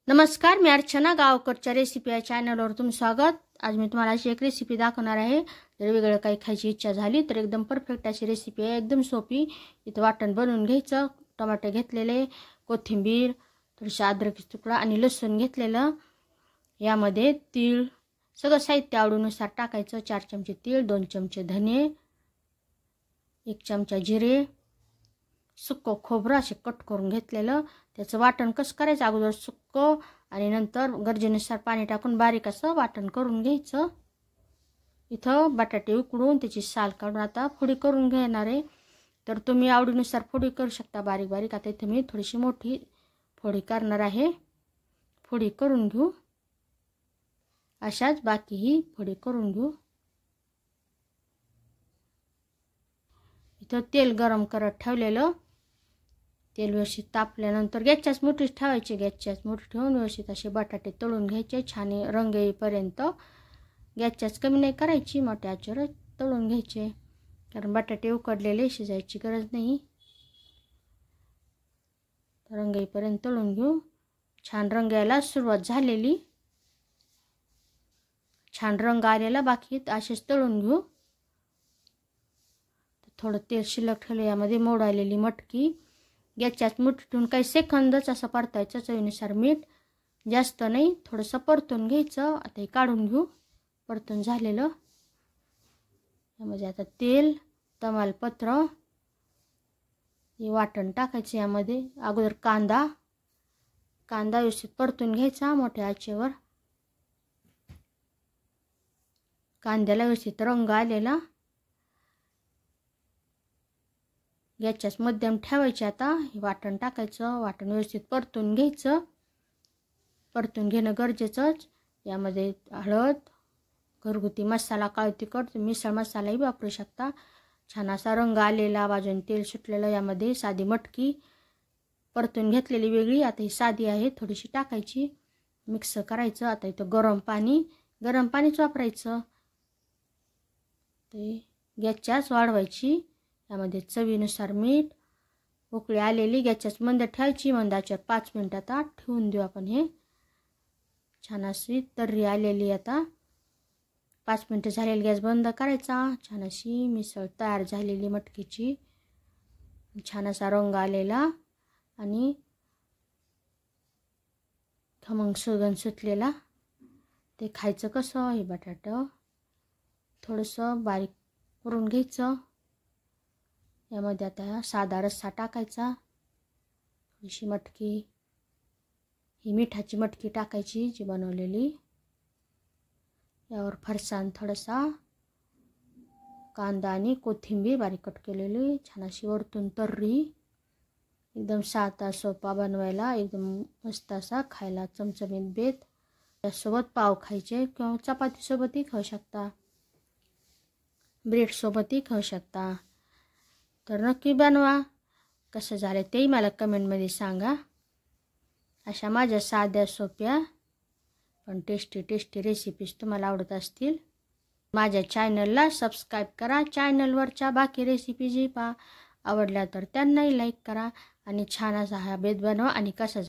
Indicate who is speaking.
Speaker 1: नमस्कार, मी अर्चना गावकरच्या रेसिपी या चॅनलवर तुमचं स्वागत। आज मी तुम्हाला अशी एक रेसिपी दाखवणार आहे। जर वेगळं काही खायची इच्छा झाली तर एकदम परफेक्ट अशी रेसिपी आहे, एकदम सोपी। इथं वाटण बनवून घ्यायचं, टमाटे घेतलेले, कोथिंबीर, थोडीशी अद्रकचा तुकडा आणि लसूण घेतलेलं। यामध्ये तीळ, सगळं साहित्य आवडीनुसार टाकायचं। 4 चमचे तीळ, 2 चमचे धने, 1 चमचा जिरे, सुक्क खोबरं असे कट करून घेतलेलं। त्याचं वाटण कसं करायचं, अगोदर सुक्क आणि नंतर गरजेनुसार पाणी टाकून बारीक असं वाटण करून घ्यायचं। इथं बटाटे उकडून त्याची साल काढून आता फोडी करून घेणार आहे। तर तुम्ही आवडीनुसार फोडी करू शकता बारीक बारीक। आता इथे मी थोडीशी मोठी फोडी करणार आहे। फोडी करून घेऊ, अशाच बाकीही फोडी करून घेऊ। इथं तेल गरम करत ठेवलेलं, तेल व्यवस्थित तापल्यानंतर गॅसच्याच मोठीच ठेवायची। गॅसच्याच मोठी ठेवून व्यवस्थित असे बटाटे तळून घ्यायचे, छान रंग येईपर्यंत। गॅसच्याच कमी नाही करायची, मोठ्या आचेवर तळून घ्यायचे, कारण बटाटे उकडलेले, शिजायची गरज नाही। रंग येईपर्यंत तळून घेऊ। छान रंग यायला सुरुवात झालेली, छान रंग आलेला, बाकी असेच तळून घेऊ। थोडं तेल शिल्लक ठेवलं, यामध्ये मोड आलेली मटकी गॅसच्याच मोठी ठेवून काही सेकंदच असं परतायचं। चवीनुसार मीठ, जास्त नाही, थोडंसं परतून घ्यायचं। आता हे काढून घेऊ, परतून झालेलं। यामध्ये आता तेल, तमालपत्र, हे वाटण टाकायचं। यामध्ये अगोदर कांदा व्यवस्थित परतून घ्यायचा मोठ्या आचेवर। कांद्याला व्यवस्थित रंग आलेला, गॅसच्याच मध्यम ठेवायचे। आता हे वाटण टाकायचं, वाटण व्यवस्थित परतून घ्यायचं। परतून घेणं गरजेचंच। यामध्ये हळद, घरगुती मसाला, काळं तिखट, मिसळ मसालाही वापरू शकता। छान असा रंग आलेला, बाजून तेल सुटलेलं। यामध्ये साधी मटकी परतून घेतलेली वेगळी, आता ही साधी आहे, थोडीशी टाकायची, मिक्स करायचं। आता इथं गरम पाणीच वापरायचं। ते गॅसच्याच वाढवायची। यामध्ये चवीनुसार मीठ, उकळी आलेली, गॅसच्याच मंद ठेवायची। मंदाच्या 5 मिनिटात ठेवून देऊ आपण। हे छान अशी तर्री आलेली, आता 5 मिनिटं झालेली, गॅस बंद करायचा। छान अशी मिसळ तयार झालेली मटकीची, छान असा रंग आलेला आणि खमंग सुगंध सुटलेला। ते खायचं कसं, हे बटाटा थोडंसं बारीक करून घ्यायचं। यामध्ये आता साधा रस्सा टाकायचा, थोडीशी मटकी, ही मिठाची मटकी टाकायची जी बनवलेली। यावर फरसाण, थोडासा कांदा आणि कोथिंबीर बारीक कट केलेली, छान अशी वरतून तर्री। एकदम साधा सोपा बनवायला, एकदम मस्त असा खायला चमचमीत बेत। त्यासोबत पाव खायचे किंवा चपातीसोबतही खाऊ शकता, ब्रेडसोबतही खाऊ शकता। तर नक्की बनवा, कसं झालं तेही मला कमेंटमध्ये सांगा। अशा माझ्या साध्या सोप्या पण टेस्टी रेसिपीज तुम्हाला आवडत असतील, माझ्या चॅनलला सबस्क्राईब करा। चॅनलवरच्या बाकी रेसिपीजही पहा, आवडल्या तर त्यांनाही लाईक करा आणि छान असा हा बेत बनवा आणि कसा